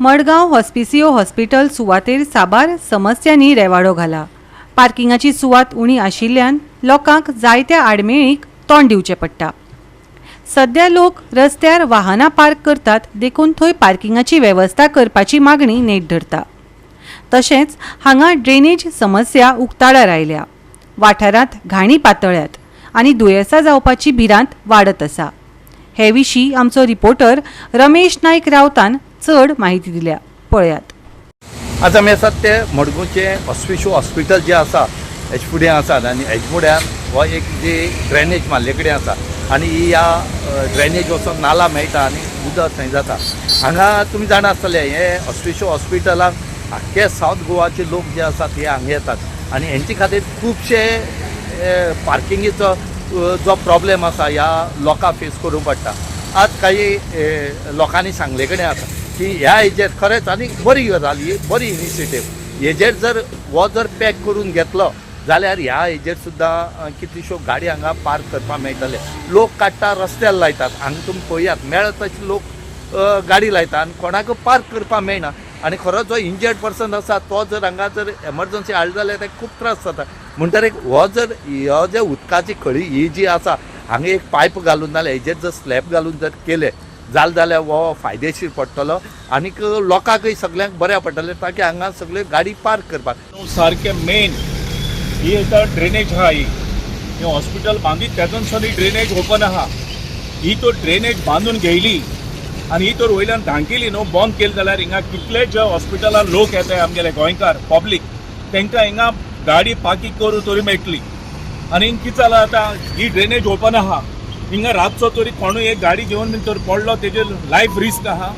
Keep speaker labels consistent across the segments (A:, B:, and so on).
A: Madgaon Hospicio hospital सुवातेर साबार समस्यांनी रेवाडो घाला। पार्किंगाची सुवात उणी आशिल्ल्यान लोकांक जायत्या आडमेळीक तोंड दिवचें पडटा। सध्या लोक रस्त्यार वाहनां पार्क करतात, देखून थंय पार्किंगाची वेवस्था करपाची मागणी नेट धरता। तशेंच हांगा ड्रेनेज समस्या उक्ताडार आयल्या। वाठारांत घाणी पातळ्यात आनी दुयेंसां जावपाची भिरांत वाडत आसा। हे विशीं आमचो रिपोर्टर रमेश नायक रावतान चड माहिती दिल्या, पळयात।
B: आज आमी आसात ते मडगांवचे हॉस्पिसियो हॉस्पिटल जे आसा हेजे फुडें आसात आनी हेजे फुड्यान हो एक जे ड्रेनेज मारले कडेन आसा आनी ह्या ड्रेनेज वचोन नाला मेळटा आनी उदक थंय जाता। हांगा तुमी जाणा आसतले हे हॉस्पिसियो हॉस्पिटलाक आख्खे सावथ गोवाचे लोक जे आसात हे हांगा येतात आनी हेंचे खातीर खुबशे पार्किंगेचो जो प्रॉब्लेम आसा ह्या लोकांक फेस करूंक पडटा। आज काही लोकांनी सांगले कडेन आसा की ह्या हेजेर खरेंच आनी बरी गजाल, ही बरी इनिशिएटीव। हेजेर जर पॅक करून घेतलो जाल्यार ह्या हेजेर सुद्दां कितल्योश्यो गाडी हांगा पार्क करपाक मेळटले। लोक काडटा रस्त्यार लायतात, हांगा तुमी पळयात मेळत तशे लोक गाडी लायता आनी कोणाक पार्क करपाक मेळना। आनी खरो जो इंजर्ड पर्सन आसा तो जर हांगा जर एमर्जन्सी हाडली जाल्यार ताका खूब त्रास जाता। म्हणटकीर हो जे उदकाची खळी ही जी आसा हांगा एक पायप घालून नाल्यार हेजेर जर स्लॅब घालून जर केले जाल्यार हो फायदेशीर पडटलो आनीक लोकांकय सगळ्यांक बऱ्या पडटलें, ताकी हांगा सगळे गाडी पार्क करपाक
C: सारखे मेन ही ड्रेनेज आहा। ही हॉस्पिटल बांदीत त्यातून ड्रेनेज ओपन आहा। ही तो ड्रेनेज बांदून घेयली आनी ही तर वयल्यान धांकेली न्हू बंद केली जाल्यार हिंगा कितले जे हॉस्पिटलान लोक येताय आमगेले गोंयकार पब्लीक तांकां हिंगा गाडी पार्किंग करूं तरी मेळटली। आनी हिंगा कितें जालां आतां ही ड्रेनेज ओपन आहा, हिंगा रातचो तरी कोणूय एक गाडी घेवन बीन तर पडलो तेजेर लायफ रिस्क आहा।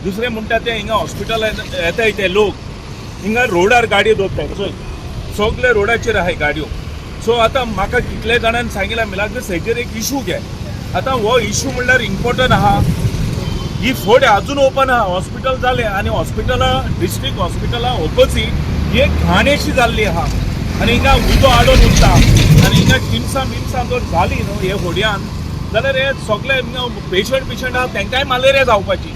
C: दुसरें म्हणटा ते हिंगा हॉस्पिटलान येताय ते लोक हिंगा रोडार गाडयो दवरताय, चल सगळे रोडाचेर आहाय गाडयो। सो आतां म्हाका कितले जाणांनी सांगिल्लें मिलाग्रेस हेजेर एक इशू घे। आतां हो इशू म्हणल्यार इम्पॉर्टंट आहा। ही फुडें अजून ओपन आहा, हॉस्पिटल जालें आनी हॉस्पिटला डिस्ट्रिक्ट हॉस्पिटला ऑपोजीट ही एक घाणेशी जाल्ली आहा आनी हिंगा उदो आडोन उरता आनी हिंगा किमसां जर जाली न्हू हे होड्यान जाल्यार हे सगळे पेशंट आहा तांकांय मलेरिया जावपाची।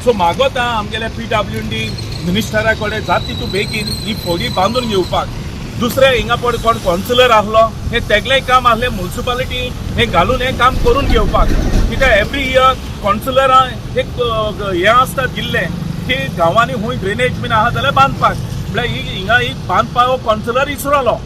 C: सो मागोता आमगेल्या PWD मिनिस्टरा कडेन जाता तितू बेगीन ही फोडी बांदून घेवपाक। दुसरे हिंगा पड कोण कावन्सिलर आहलो हे तेगलेंय काम आहलें म्युनिसिपालिटी हे घालून हे काम करून घेवपाक। कित्याक एवरी इयर कावन्सिलरां एक हें आसता दिल्लें की गांवांनी खूंय ड्रेनेज बीन आहा जाल्यार बांदपाक, म्हळ्यार हिंगा एक बांदपाक हो कावन्सिलर इसरलो।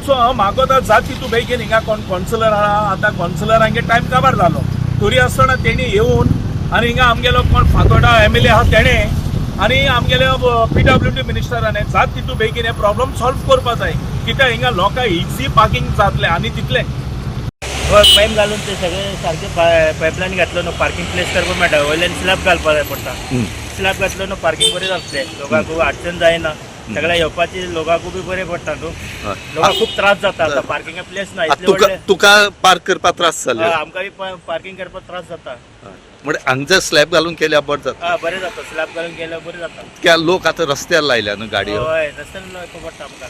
C: सो हांव मागोता जाता तितू बेगीन हिंगा कोण कावन्सिलर आहा आतां कावन्सिलरांगे टायम काबार जालो तरी आसतना तेणी येवन आनी हिंगा आमगेलो कोण फातोर्डा MLA आहा तेणें आनी आमगेले PWD मिनिस्टरान जाता तितू बेगीन हे प्रॉब्लम सॉल्व करपा जाय, कित्याक हिंगा लोकांक इजी पार्किंग जातलें आनी तितलें।
D: पायप घालून ते सगळे सारखे पायपलायन घातलो न्हू पार्किंग प्लेस करपाक मेळटा, वयल्यान स्लॅब घालपाक पडटा। स्लॅब घातलो न्हू पार्किंग बरें जातलें, लोकांक अडचण जायना, सगळ्या येवपाची लोकांकूय बी बरें पडटा न्हू। लोकांक खूब त्रास जाता आतां पार्किंगा प्लेस ना इतले
B: तुका पार्क करपाक त्रास जाले,
D: आमकां पार्किंग करपाक त्रास जाता।
B: म्हणजे हांगा जर स्लॅब घालून केल्यार बरें जाता।
D: बरें जाता, स्लॅब घालून केल्यार बरें जाता।
B: कित्याक लोक आतां रस्त्यार लायल्या न्हू गाडयो,
D: हय रस्त्यार लावपाक पडटा आमकां,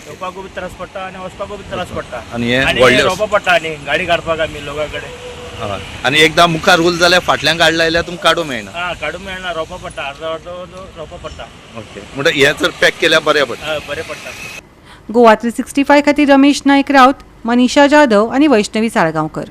D: येवपाकूय बी त्रास पडटा आनी वचपाकूय बी त्रास पडटा
B: आनी
D: हे रोवपा पडटा आनी गाडी काडपाक आमी लोकां कडेन।
B: आनी एकदां मुखार उरले जाल्यार फाटल्यान गाडी लायल्यार तुमकां काडूंक मेळना।
D: काडूंक मेळना, रोवपा पडटा, अर्द रोवपा पडटा।
B: ओके, म्हणजे हे जर पॅक केल्यार बरें पडटा।
D: बरें पडटा।
A: गोवा 365 खातीर रमेश नायक रावत, मनीषा जाधव आनी वैष्णवी साळगांवकर।